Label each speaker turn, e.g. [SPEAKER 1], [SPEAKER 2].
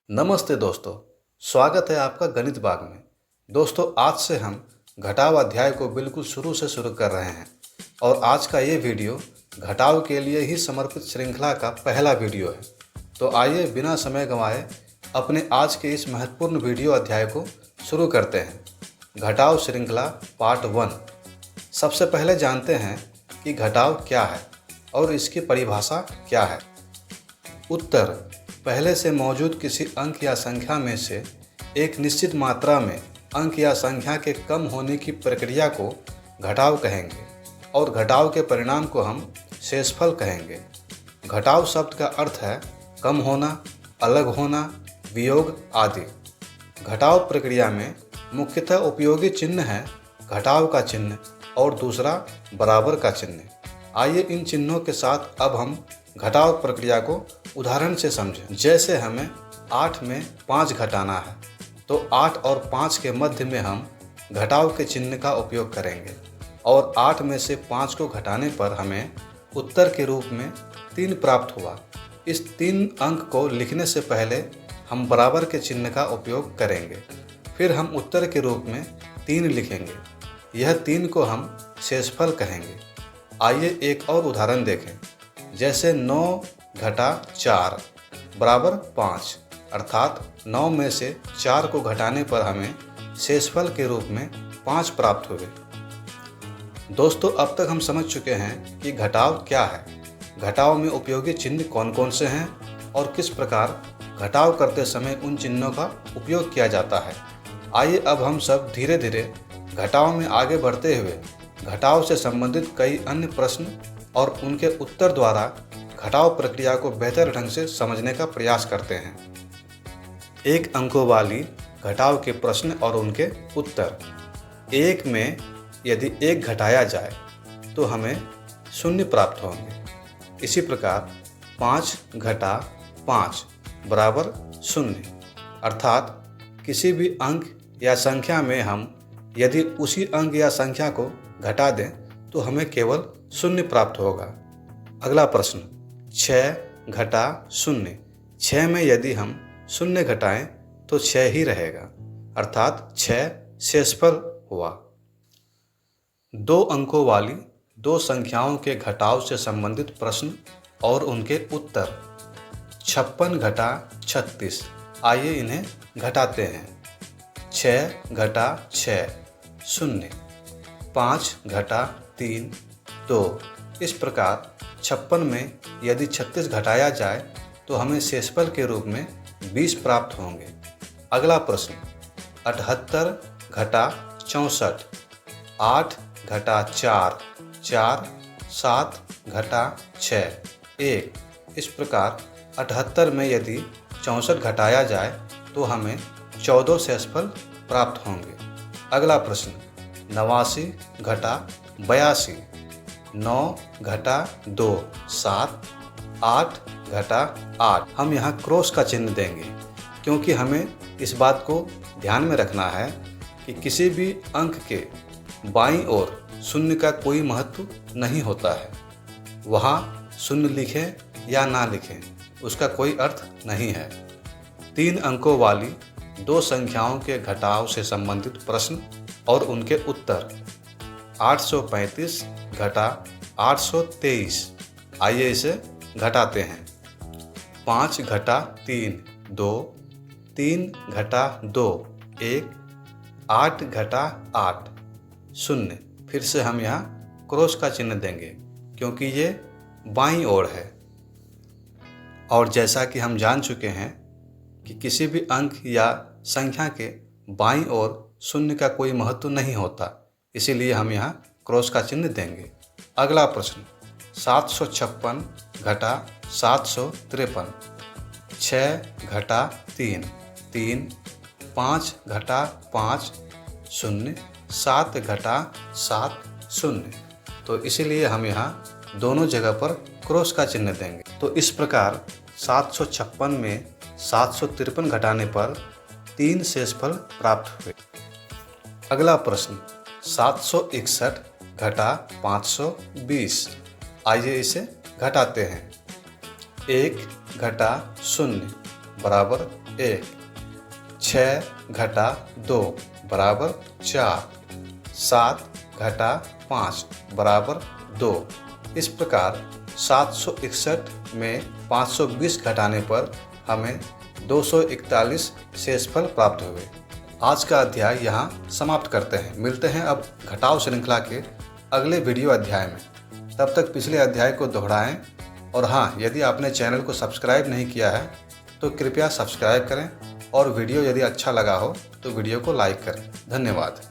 [SPEAKER 1] नमस्ते दोस्तों, स्वागत है आपका गणित बाग में। दोस्तों, आज से हम घटाव अध्याय को बिल्कुल शुरू से शुरू कर रहे हैं और आज का ये वीडियो घटाव के लिए ही समर्पित श्रृंखला का पहला वीडियो है। तो आइए बिना समय गंवाए अपने आज के इस महत्वपूर्ण वीडियो अध्याय को शुरू करते हैं। घटाव श्रृंखला पार्ट 1। सबसे पहले जानते हैं कि घटाव क्या है और इसकी परिभाषा क्या है। उत्तर: पहले से मौजूद किसी अंक या संख्या में से एक निश्चित मात्रा में अंक या संख्या के कम होने की प्रक्रिया को घटाव कहेंगे और घटाव के परिणाम को हम शेषफल कहेंगे। घटाव शब्द का अर्थ है कम होना, अलग होना, वियोग आदि। घटाव प्रक्रिया में मुख्यतः उपयोगी चिन्ह है घटाव का चिन्ह और दूसरा बराबर का चिन्ह। आइए इन चिन्हों के साथ अब हम घटाव प्रक्रिया को उदाहरण से समझें। जैसे हमें 8 में 5 घटाना है तो 8 और 5 के मध्य में हम घटाव के चिन्ह का उपयोग करेंगे और 8 में से 5 को घटाने पर हमें उत्तर के रूप में 3 प्राप्त हुआ। इस 3 अंक को लिखने से पहले हम बराबर के चिन्ह का उपयोग करेंगे, फिर हम उत्तर के रूप में 3 लिखेंगे। यह 3 को हम शेषफल कहेंगे। आइए एक और उदाहरण देखें। जैसे 9 घटा 4 बराबर 5, अर्थात 9 में से 4 को घटाने पर हमें शेषफल के रूप में 5 प्राप्त हुए। दोस्तों, अब तक हम समझ चुके हैं कि घटाव क्या है, घटाव में उपयोगी चिन्ह कौन कौन से हैं और किस प्रकार घटाव करते समय उन चिन्हों का उपयोग किया जाता है। आइए अब हम सब धीरे धीरे घटाव में आगे बढ़ते हुए घटाव से संबंधित कई अन्य प्रश्न और उनके उत्तर द्वारा घटाव प्रक्रिया को बेहतर ढंग से समझने का प्रयास करते हैं। 1 अंकों वाली घटाव के प्रश्न और उनके उत्तर। 1 में यदि 1 घटाया जाए तो हमें 0 प्राप्त होंगे। इसी प्रकार 5 घटा 5 बराबर 0, अर्थात किसी भी अंक या संख्या में हम यदि उसी अंक या संख्या को घटा दें तो हमें केवल 0 प्राप्त होगा। अगला प्रश्न, 6 घटा 0। 6 में यदि हम 0 घटाएं तो 6 ही रहेगा, अर्थात 6 शेषफल हुआ। 2 अंकों वाली 2 संख्याओं के घटाव से संबंधित प्रश्न और उनके उत्तर। 56 घटा 36। आइए इन्हें घटाते हैं। 6 घटा 6 0, 5 घटा 3 2। इस प्रकार 56 में यदि 36 घटाया जाए तो हमें शेषफल के रूप में 20 प्राप्त होंगे। अगला प्रश्न, 78 घटा 64। 8 घटा 4 4, 7 घटा 6 1। इस प्रकार 78 में यदि 64 घटाया जाए तो हमें 14 शेषफल प्राप्त होंगे। अगला प्रश्न, 89 घटा 82। 9 घटा 2 7, 8 घटा 8। हम यहाँ क्रॉस का चिन्ह देंगे क्योंकि हमें इस बात को ध्यान में रखना है कि किसी भी अंक के बाईं ओर 0 का कोई महत्व नहीं होता है। वहाँ 0 लिखें या ना लिखें, उसका कोई अर्थ नहीं है। 3 अंकों वाली 2 संख्याओं के घटाव से संबंधित प्रश्न और उनके उत्तर। 835 घटा 823। आइए इसे घटाते हैं। 5 घटा 3 2, 3 घटा 2 1, 8 घटा 8 0। फिर से हम यहाँ क्रॉस का चिन्ह देंगे क्योंकि ये बाईं ओर है। और जैसा कि हम जान चुके हैं कि किसी भी अंक या संख्या के बाईं ओर 0 का कोई महत्व नहीं होता, इसीलिए हम यहाँ क्रॉस का चिन्ह देंगे। अगला प्रश्न, 756 घटा 753। 6 घटा 3 3, 5 घटा 5 0, 7 घटा 7 0। तो इसीलिए हम यहाँ दोनों जगह पर क्रॉस का चिन्ह देंगे। तो इस प्रकार 756 में 753 घटाने पर 3 शेषफल प्राप्त हुए। अगला प्रश्न 761 घटा 520। आइए इसे घटाते हैं। 1 घटा 0 बराबर 1, 6 घटा 2 बराबर 4, 7 घटा 5 बराबर 2। इस प्रकार 761 में 520 घटाने पर हमें 241 शेषफल प्राप्त हुए। आज का अध्याय यहाँ समाप्त करते हैं। मिलते हैं अब घटाव श्रृंखला के अगले वीडियो अध्याय में। तब तक पिछले अध्याय को दोहराएं और हाँ, यदि आपने चैनल को सब्सक्राइब नहीं किया है तो कृपया सब्सक्राइब करें और वीडियो यदि अच्छा लगा हो तो वीडियो को लाइक करें। धन्यवाद।